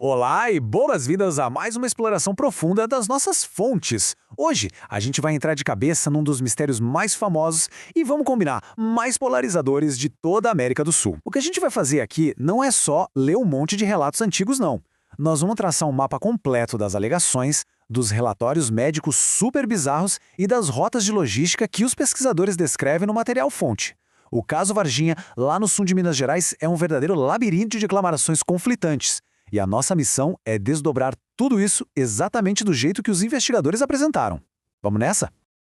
Olá e boas-vindas a mais uma exploração profunda das nossas fontes. Hoje, a gente vai entrar de cabeça num dos mistérios mais famosos e vamos combinar, mais polarizadores de toda a América do Sul. O que a gente vai fazer aqui não é só ler um monte de relatos antigos, não. Nós vamos traçar um mapa completo das alegações, dos relatórios médicos super bizarros e das rotas de logística que os pesquisadores descrevem no material fonte. O caso Varginha, lá no sul de Minas Gerais, é um verdadeiro labirinto de declarações conflitantes. E a nossa missão é desdobrar tudo isso exatamente do jeito que os investigadores apresentaram. Vamos nessa?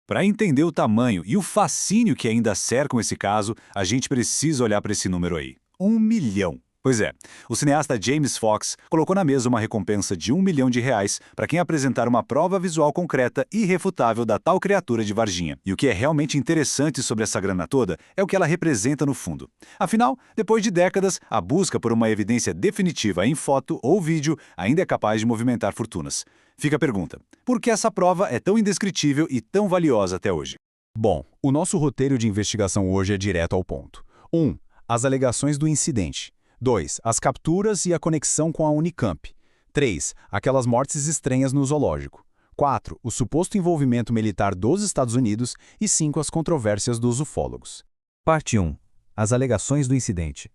Para entender o tamanho e o fascínio que ainda cercam esse caso, a gente precisa olhar para esse número aí. 1 milhão. Pois é, o cineasta James Fox colocou na mesa uma recompensa de R$ 1 milhão para quem apresentar uma prova visual concreta e irrefutável da tal criatura de Varginha. E o que é realmente interessante sobre essa grana toda é o que ela representa no fundo. Afinal, depois de décadas, a busca por uma evidência definitiva em foto ou vídeo ainda é capaz de movimentar fortunas. Fica a pergunta, por que essa prova é tão indescritível e tão valiosa até hoje? Bom, o nosso roteiro de investigação hoje é direto ao ponto. 1. As alegações do incidente. 2. As capturas e a conexão com a Unicamp. 3. Aquelas mortes estranhas no zoológico. 4. O suposto envolvimento militar dos Estados Unidos. E 5. As controvérsias dos ufólogos. Parte 1. As alegações do incidente.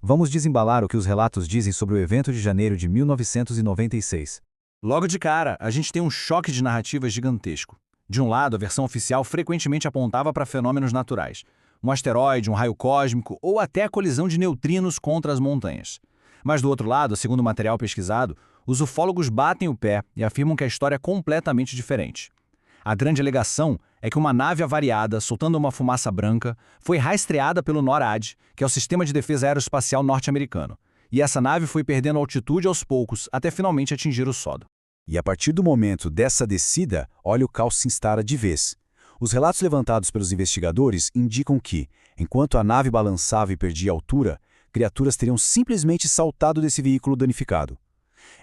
Vamos desembalar o que os relatos dizem sobre o evento de janeiro de 1996. Logo de cara, a gente tem um choque de narrativa gigantesco. De um lado, a versão oficial frequentemente apontava para fenômenos naturais. Um asteroide, um raio cósmico ou até a colisão de neutrinos contra as montanhas. Mas do outro lado, segundo o material pesquisado, os ufólogos batem o pé e afirmam que a história é completamente diferente. A grande alegação é que uma nave avariada, soltando uma fumaça branca, foi rastreada pelo NORAD, que é o Sistema de Defesa Aeroespacial norte-americano. E essa nave foi perdendo altitude aos poucos, até finalmente atingir o solo. E a partir do momento dessa descida, olha o caos se instala de vez. Os relatos levantados pelos investigadores indicam que, enquanto a nave balançava e perdia altura, criaturas teriam simplesmente saltado desse veículo danificado.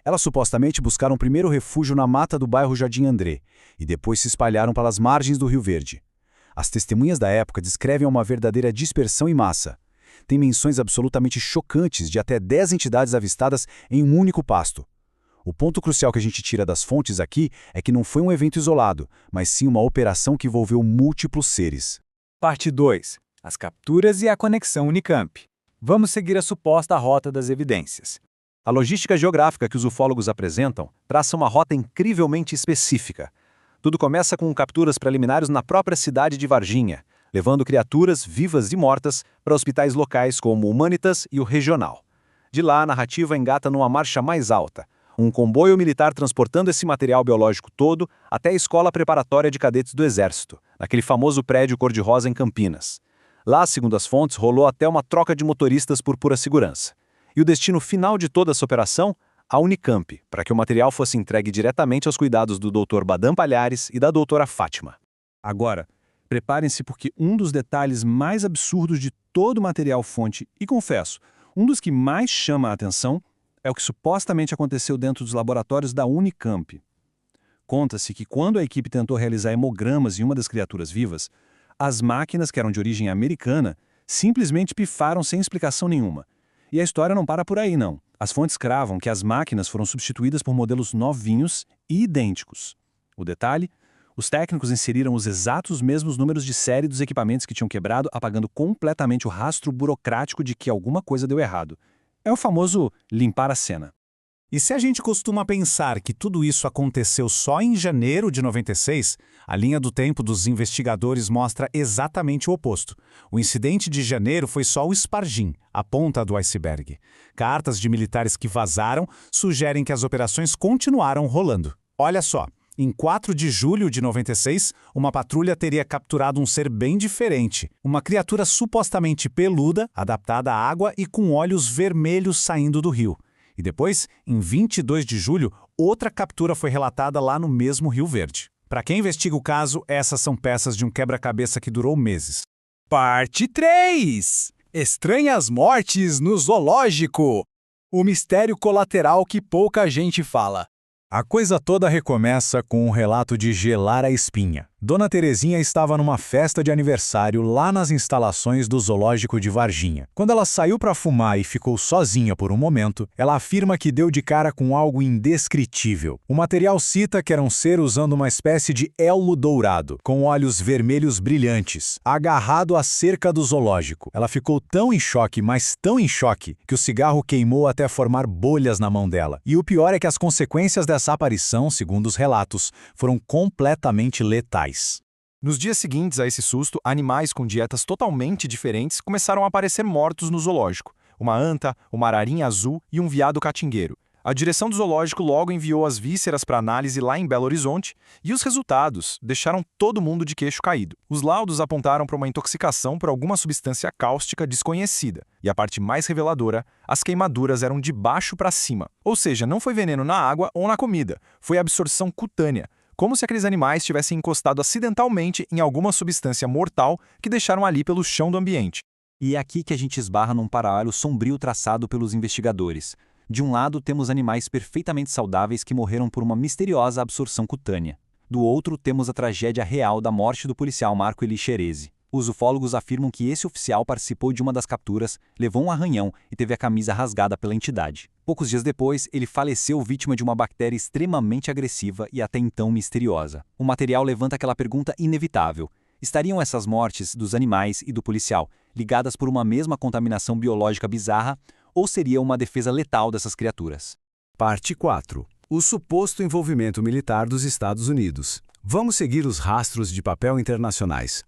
Elas supostamente buscaram primeiro refúgio na mata do bairro Jardim André e depois se espalharam pelas margens do Rio Verde. As testemunhas da época descrevem uma verdadeira dispersão em massa. Tem menções absolutamente chocantes de até 10 entidades avistadas em um único pasto. O ponto crucial que a gente tira das fontes aqui é que não foi um evento isolado, mas sim uma operação que envolveu múltiplos seres. Parte 2. As capturas e a conexão Unicamp. Vamos seguir a suposta rota das evidências. A logística geográfica que os ufólogos apresentam traça uma rota incrivelmente específica. Tudo começa com capturas preliminares na própria cidade de Varginha, levando criaturas vivas e mortas para hospitais locais como o Humanitas e o Regional. De lá, a narrativa engata numa marcha mais alta, um comboio militar transportando esse material biológico todo até a Escola Preparatória de Cadetes do Exército, naquele famoso prédio cor-de-rosa em Campinas. Lá, segundo as fontes, rolou até uma troca de motoristas por pura segurança. E o destino final de toda essa operação? A Unicamp, para que o material fosse entregue diretamente aos cuidados do Dr. Badam Palhares e da doutora Fátima. Agora, preparem-se porque um dos detalhes mais absurdos de todo o material fonte, e confesso, um dos que mais chama a atenção, é o que supostamente aconteceu dentro dos laboratórios da Unicamp. Conta-se que quando a equipe tentou realizar hemogramas em uma das criaturas vivas, as máquinas, que eram de origem americana, simplesmente pifaram sem explicação nenhuma. E a história não para por aí, não. As fontes cravam que as máquinas foram substituídas por modelos novinhos e idênticos. O detalhe? Os técnicos inseriram os exatos mesmos números de série dos equipamentos que tinham quebrado, apagando completamente o rastro burocrático de que alguma coisa deu errado. É o famoso limpar a cena. E se a gente costuma pensar que tudo isso aconteceu só em janeiro de 96, a linha do tempo dos investigadores mostra exatamente o oposto. O incidente de janeiro foi só o espargim, a ponta do iceberg. Cartas de militares que vazaram sugerem que as operações continuaram rolando. Olha só, em 4 de julho de 96, uma patrulha teria capturado um ser bem diferente. Uma criatura supostamente peluda, adaptada à água e com olhos vermelhos saindo do rio. E depois, em 22 de julho, outra captura foi relatada lá no mesmo Rio Verde. Para quem investiga o caso, essas são peças de um quebra-cabeça que durou meses. Parte 3. Estranhas mortes no zoológico. O mistério colateral que pouca gente fala. A coisa toda recomeça com um relato de gelar a espinha. Dona Terezinha estava numa festa de aniversário lá nas instalações do zoológico de Varginha. Quando ela saiu para fumar e ficou sozinha por um momento, ela afirma que deu de cara com algo indescritível. O material cita que era um ser usando uma espécie de elmo dourado, com olhos vermelhos brilhantes, agarrado à cerca do zoológico. Ela ficou tão em choque, mas tão em choque, que o cigarro queimou até formar bolhas na mão dela. E o pior é que as consequências dessa aparição, segundo os relatos, foram completamente letais. Nos dias seguintes a esse susto, animais com dietas totalmente diferentes começaram a aparecer mortos no zoológico. Uma anta, uma ararinha azul e um veado catingueiro. A direção do zoológico logo enviou as vísceras para análise lá em Belo Horizonte e os resultados deixaram todo mundo de queixo caído. Os laudos apontaram para uma intoxicação por alguma substância cáustica desconhecida. E a parte mais reveladora, as queimaduras eram de baixo para cima. Ou seja, não foi veneno na água ou na comida, foi absorção cutânea. Como se aqueles animais tivessem encostado acidentalmente em alguma substância mortal que deixaram ali pelo chão do ambiente. E é aqui que a gente esbarra num paralelo sombrio traçado pelos investigadores. De um lado, temos animais perfeitamente saudáveis que morreram por uma misteriosa absorção cutânea. Do outro, temos a tragédia real da morte do policial Marco Eli Xerezi. Os ufólogos afirmam que esse oficial participou de uma das capturas, levou um arranhão e teve a camisa rasgada pela entidade. Poucos dias depois, ele faleceu vítima de uma bactéria extremamente agressiva e até então misteriosa. O material levanta aquela pergunta inevitável. Estariam essas mortes dos animais e do policial ligadas por uma mesma contaminação biológica bizarra ou seria uma defesa letal dessas criaturas? Parte 4. O suposto envolvimento militar dos Estados Unidos. Vamos seguir os rastros de papel internacionais.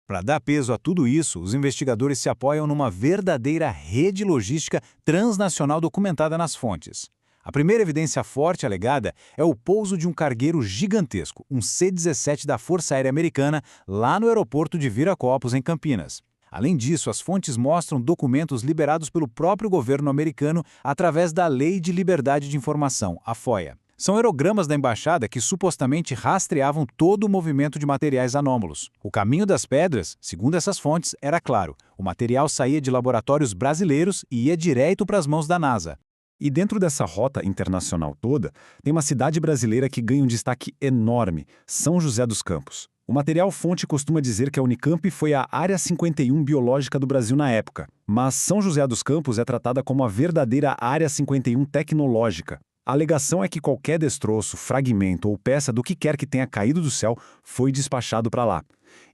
Para dar peso a tudo isso, os investigadores se apoiam numa verdadeira rede logística transnacional documentada nas fontes. A primeira evidência forte alegada é o pouso de um cargueiro gigantesco, um C-17 da Força Aérea Americana, lá no aeroporto de Viracopos, em Campinas. Além disso, as fontes mostram documentos liberados pelo próprio governo americano através da Lei de Liberdade de Informação, a FOIA. São aerogramas da embaixada que supostamente rastreavam todo o movimento de materiais anômalos. O caminho das pedras, segundo essas fontes, era claro. O material saía de laboratórios brasileiros e ia direto para as mãos da NASA. E dentro dessa rota internacional toda, tem uma cidade brasileira que ganha um destaque enorme, São José dos Campos. O material fonte costuma dizer que a Unicamp foi a Área 51 biológica do Brasil na época, mas São José dos Campos é tratada como a verdadeira Área 51 tecnológica. A alegação é que qualquer destroço, fragmento ou peça do que quer que tenha caído do céu foi despachado para lá.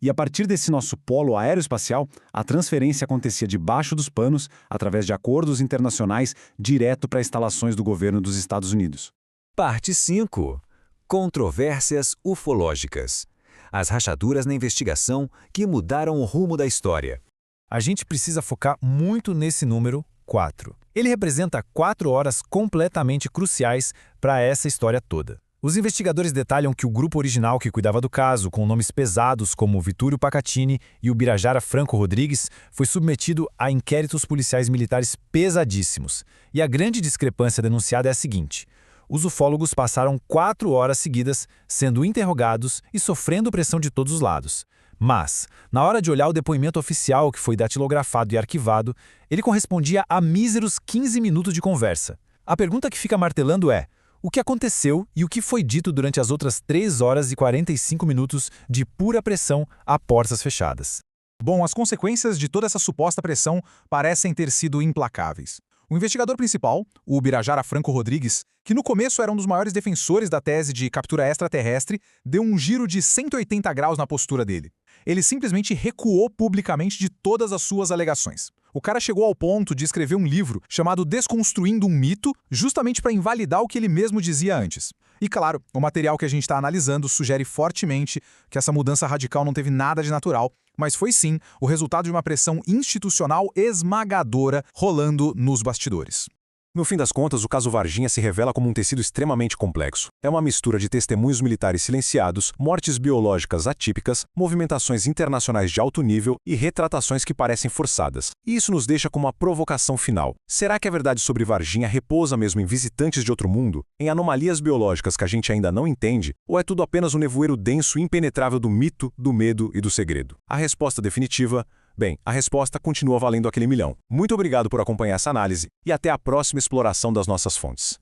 E a partir desse nosso polo aeroespacial, a transferência acontecia debaixo dos panos, através de acordos internacionais, direto para instalações do governo dos Estados Unidos. Parte 5. Controvérsias ufológicas. As rachaduras na investigação que mudaram o rumo da história. A gente precisa focar muito nesse número 4. Ele representa 4 horas completamente cruciais para essa história toda. Os investigadores detalham que o grupo original que cuidava do caso, com nomes pesados como Vitúrio Pacatini e o Birajara Franco Rodrigues, foi submetido a inquéritos policiais militares pesadíssimos. E a grande discrepância denunciada é a seguinte: os ufólogos passaram 4 horas seguidas sendo interrogados e sofrendo pressão de todos os lados. Mas, na hora de olhar o depoimento oficial que foi datilografado e arquivado, ele correspondia a míseros 15 minutos de conversa. A pergunta que fica martelando é: o que aconteceu e o que foi dito durante as outras 3 horas e 45 minutos de pura pressão a portas fechadas? Bom, as consequências de toda essa suposta pressão parecem ter sido implacáveis. O investigador principal, o Birajara Franco Rodrigues, que no começo era um dos maiores defensores da tese de captura extraterrestre, deu um giro de 180 graus na postura dele. Ele simplesmente recuou publicamente de todas as suas alegações. O cara chegou ao ponto de escrever um livro chamado Desconstruindo um Mito, justamente para invalidar o que ele mesmo dizia antes. E claro, o material que a gente está analisando sugere fortemente que essa mudança radical não teve nada de natural, mas foi sim o resultado de uma pressão institucional esmagadora rolando nos bastidores. No fim das contas, o caso Varginha se revela como um tecido extremamente complexo. É uma mistura de testemunhos militares silenciados, mortes biológicas atípicas, movimentações internacionais de alto nível e retratações que parecem forçadas. E isso nos deixa com uma provocação final. Será que a verdade sobre Varginha repousa mesmo em visitantes de outro mundo, em anomalias biológicas que a gente ainda não entende, ou é tudo apenas um nevoeiro denso e impenetrável do mito, do medo e do segredo? A resposta definitiva... Bem, a resposta continua valendo aquele milhão. Muito obrigado por acompanhar essa análise e até a próxima exploração das nossas fontes.